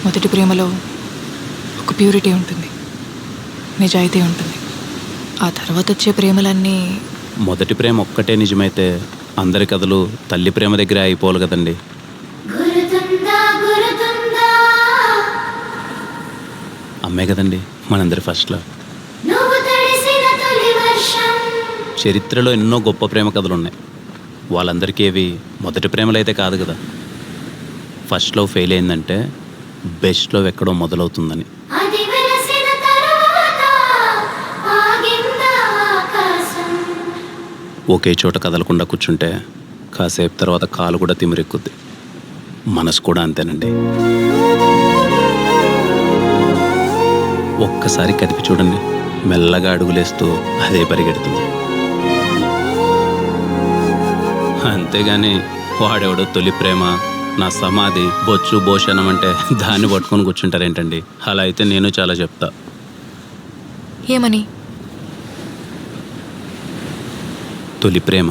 మొదటి ప్రేమలో ఒక ప్యూరిటీ ఉంటుంది, నిజాయితీ ఉంటుంది. ఆ తర్వాత వచ్చే ప్రేమలన్నీ మొదటి ప్రేమ ఒక్కటే నిజమైతే అందరి కథలు తల్లి ప్రేమ దగ్గర అయిపోవాలి కదండి. అమ్మే కదండి మనందరి ఫస్ట్ లవ్. చరిత్రలో ఎన్నో గొప్ప ప్రేమ కథలు ఉన్నాయి. వాళ్ళందరికీ ఏవి మొదటి ప్రేమలు అయితే కాదు కదా. ఫస్ట్ లవ్ ఫెయిల్ అయిందంటే బెస్ట్ లవ్ ఎక్కడో మొదలవుతుందని. ఒకే చోట కదలకుండా కూర్చుంటే కాసేపు తర్వాత కాలు కూడా తిమిరెక్కుద్ది. మనసు కూడా అంతేనండి. ఒక్కసారి కదిపి చూడండి, మెల్లగా అడుగులేస్తూ అదే పరిగెడుతుంది. అంతేగాని వాడెవడో తొలి ప్రేమ, నా సమాధి, బొచ్చు భోషణం అంటే దాన్ని పట్టుకొని కూర్చుంటారేంటండి? అలా అయితే నేను చాలా చెప్తా. ఏమని? తొలి ప్రేమ